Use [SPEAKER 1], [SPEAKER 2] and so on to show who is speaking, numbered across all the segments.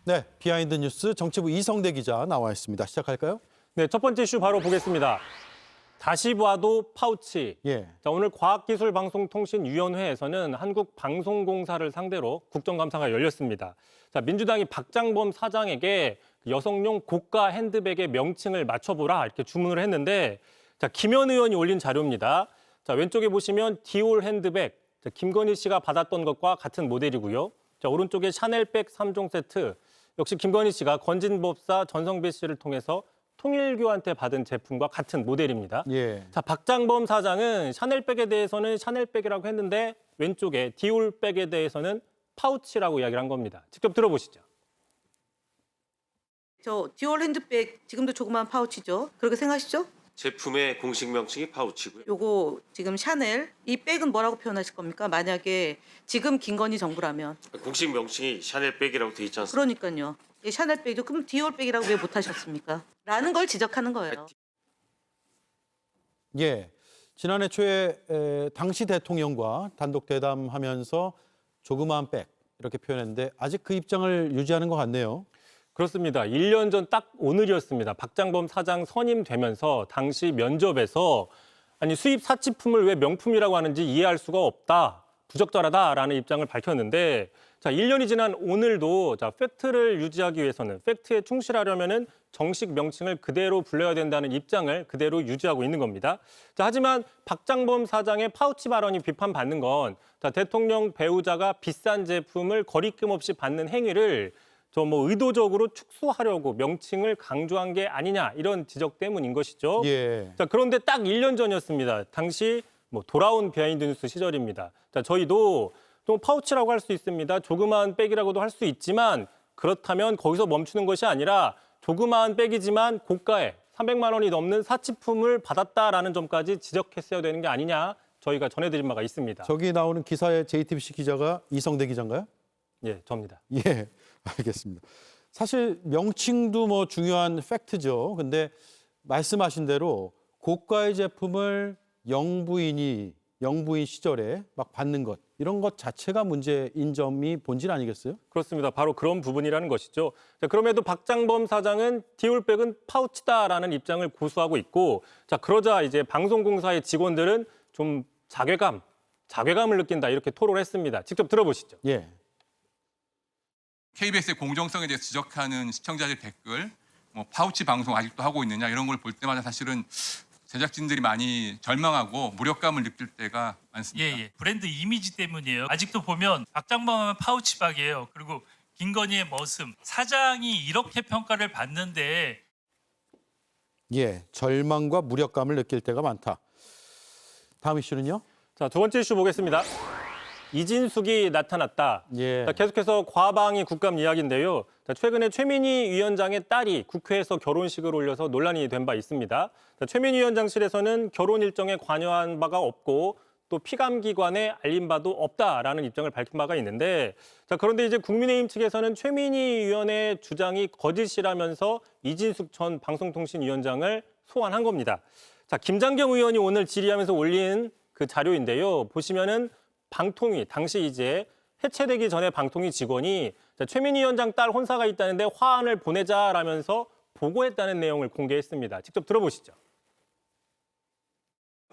[SPEAKER 1] 네, 비하인드 뉴스 정치부 이성대 기자 나와 있습니다. 시작할까요?
[SPEAKER 2] 네, 첫 번째 이슈 바로 보겠습니다. 다시 봐도 파우치.
[SPEAKER 1] 예.
[SPEAKER 2] 자, 오늘 과학기술방송통신위원회에서는 한국방송공사를 상대로 국정감사가 열렸습니다. 자, 민주당이 박장범 사장에게 여성용 고가 핸드백의 명칭을 맞춰보라 이렇게 주문을 했는데, 자, 김현 의원이 올린 자료입니다. 자, 왼쪽에 보시면 디올 핸드백, 자, 김건희 씨가 받았던 것과 같은 모델이고요. 자, 오른쪽에 샤넬백 3종 세트, 역시 김건희 씨가 건진법사 전성배 씨를 통해서 통일교한테 받은 제품과 같은 모델입니다.
[SPEAKER 1] 예.
[SPEAKER 2] 자, 박장범 사장은 샤넬백에 대해서는 샤넬백이라고 했는데 왼쪽에 디올백에 대해서는 파우치라고 이야기를 한 겁니다. 직접 들어보시죠.
[SPEAKER 3] 저 디올 핸드백 지금도 조그만 파우치죠. 그렇게 생각하시죠?
[SPEAKER 4] 제품의 공식 명칭이 파우치고요.
[SPEAKER 3] 요거 지금 샤넬 이 백은 뭐라고 표현하실 겁니까? 만약에 지금 김건희 정부라면
[SPEAKER 4] 공식 명칭이 샤넬백이라고 돼 있지 않습니까?
[SPEAKER 3] 그러니까요. 이 샤넬 백도 그럼 디올 백이라고 왜 못하셨습니까? 라는 걸 지적하는 거예요.
[SPEAKER 1] 예. 지난해 초에 당시 대통령과 단독 대담하면서 조그마한 백 이렇게 표현했는데 아직 그 입장을 유지하는 것 같네요.
[SPEAKER 2] 그렇습니다. 1년 전 딱 오늘이었습니다. 박장범 사장 선임되면서 당시 면접에서 아니 수입 사치품을 왜 명품이라고 하는지 이해할 수가 없다. 부적절하다라는 입장을 밝혔는데 자, 1년이 지난 오늘도 자, 팩트를 유지하기 위해서는 팩트에 충실하려면은 정식 명칭을 그대로 불러야 된다는 입장을 그대로 유지하고 있는 겁니다. 자, 하지만 박장범 사장의 파우치 발언이 비판받는 건 자, 대통령 배우자가 비싼 제품을 거리낌 없이 받는 행위를 의도적으로 축소하려고 명칭을 강조한 게 아니냐 이런 지적 때문인 것이죠.
[SPEAKER 1] 예.
[SPEAKER 2] 자, 그런데 딱 1년 전이었습니다. 당시 돌아온 비하인드 뉴스 시절입니다. 자, 저희도 또 파우치라고 할 수 있습니다. 조그마한 백이라고도 할 수 있지만 그렇다면 거기서 멈추는 것이 아니라 조그마한 백이지만 고가의 300만 원이 넘는 사치품을 받았다라는 점까지 지적했어야 되는 게 아니냐 저희가 전해드린 바가 있습니다.
[SPEAKER 1] 저기 나오는 기사의 JTBC 기자가 이성대 기자인가요?
[SPEAKER 2] 예, 저입니다.
[SPEAKER 1] 예, 알겠습니다. 사실 명칭도 중요한 팩트죠. 근데 말씀하신 대로 고가의 제품을 영부인 시절에 막 받는 것 이런 것 자체가 문제인 점이 본질 아니겠어요?
[SPEAKER 2] 그렇습니다. 바로 그런 부분이라는 것이죠. 자, 그럼에도 박장범 사장은 디올백은 파우치다라는 입장을 고수하고 있고, 자, 그러자 이제 방송공사의 직원들은 좀 자괴감을 느낀다 이렇게 토로했습니다. 직접 들어보시죠.
[SPEAKER 1] 예.
[SPEAKER 5] KBS의 공정성에 대해 지적하는 시청자들 댓글, 파우치 방송 아직도 하고 있느냐 이런 걸 볼 때마다 사실은 제작진들이 많이 절망하고 무력감을 느낄 때가 많습니다.
[SPEAKER 6] 예. 브랜드 이미지 때문이에요. 아직도 보면 박장범하면 파우치박이에요. 그리고 김건희의 머슴. 사장이 이렇게 평가를 받는데
[SPEAKER 1] 예, 절망과 무력감을 느낄 때가 많다. 다음 이슈는요?
[SPEAKER 2] 자, 두 번째 이슈 보겠습니다. 이진숙이 나타났다.
[SPEAKER 1] 예.
[SPEAKER 2] 자, 계속해서 과방위 국감 이야기인데요. 자, 최근에 최민희 위원장의 딸이 국회에서 결혼식을 올려서 논란이 된 바 있습니다. 자, 최민희 위원장실에서는 결혼 일정에 관여한 바가 없고 또 피감기관에 알린 바도 없다라는 입장을 밝힌 바가 있는데 자, 그런데 이제 국민의힘 측에서는 최민희 위원의 주장이 거짓이라면서 이진숙 전 방송통신위원장을 소환한 겁니다. 자, 김장겸 의원이 오늘 질의하면서 올린 그 자료인데요. 보시면은 방통위, 당시 이제 해체되기 전에 방통위 직원이 최민희 위원장 딸 혼사가 있다는데 화환을 보내자라면서 보고했다는 내용을 공개했습니다. 직접 들어보시죠.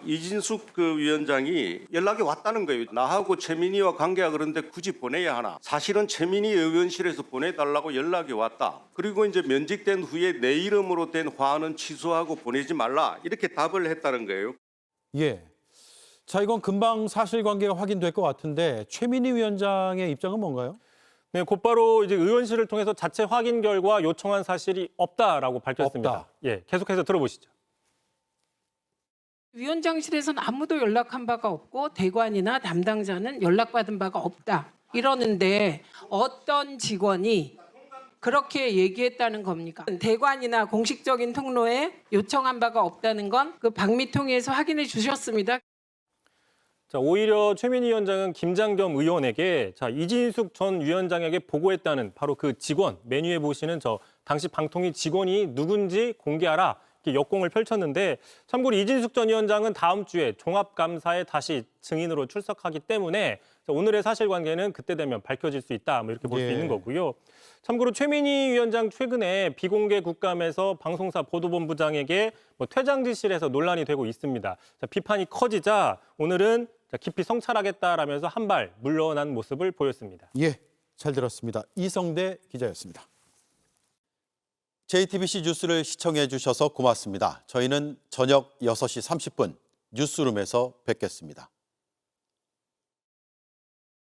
[SPEAKER 7] 이진숙 위원장이 연락이 왔다는 거예요. 나하고 최민희와 관계가 그런데 굳이 보내야 하나. 사실은 최민희 의원실에서 보내달라고 연락이 왔다. 그리고 이제 면직된 후에 내 이름으로 된 화환은 취소하고 보내지 말라. 이렇게 답을 했다는 거예요.
[SPEAKER 1] 예. 자, 이건 금방 사실관계가 확인될 것 같은데 최민희 위원장의 입장은 뭔가요?
[SPEAKER 2] 네, 곧바로 이제 의원실을 통해서 자체 확인 결과 요청한 사실이 없다라고 밝혔습니다.
[SPEAKER 1] 없다.
[SPEAKER 2] 예, 계속해서 들어보시죠.
[SPEAKER 8] 위원장실에서는 아무도 연락한 바가 없고 대관이나 담당자는 연락받은 바가 없다. 이러는데 어떤 직원이 그렇게 얘기했다는 겁니까? 대관이나 공식적인 통로에 요청한 바가 없다는 건 그 방미통위에서 확인해 주셨습니다.
[SPEAKER 2] 자, 오히려 최민희 위원장은 김장겸 의원에게 자, 이진숙 전 위원장에게 보고했다는 바로 그 직원, 메뉴에 보시는 저 당시 방통위 직원이 누군지 공개하라 이렇게 역공을 펼쳤는데 참고로 이진숙 전 위원장은 다음 주에 종합감사에 다시 증인으로 출석하기 때문에 오늘의 사실관계는 그때 되면 밝혀질 수 있다 뭐 이렇게 볼 수
[SPEAKER 1] 예.
[SPEAKER 2] 있는 거고요. 참고로 최민희 위원장 최근에 비공개 국감에서 방송사 보도본부장에게 퇴장 지시를 해서 논란이 되고 있습니다. 비판이 커지자 오늘은 깊이 성찰하겠다라면서 한 발 물러난 모습을 보였습니다.
[SPEAKER 1] 예, 잘 들었습니다. 이성대 기자였습니다. JTBC 뉴스를 시청해 주셔서 고맙습니다. 저희는 저녁 6시 30분 뉴스룸에서 뵙겠습니다.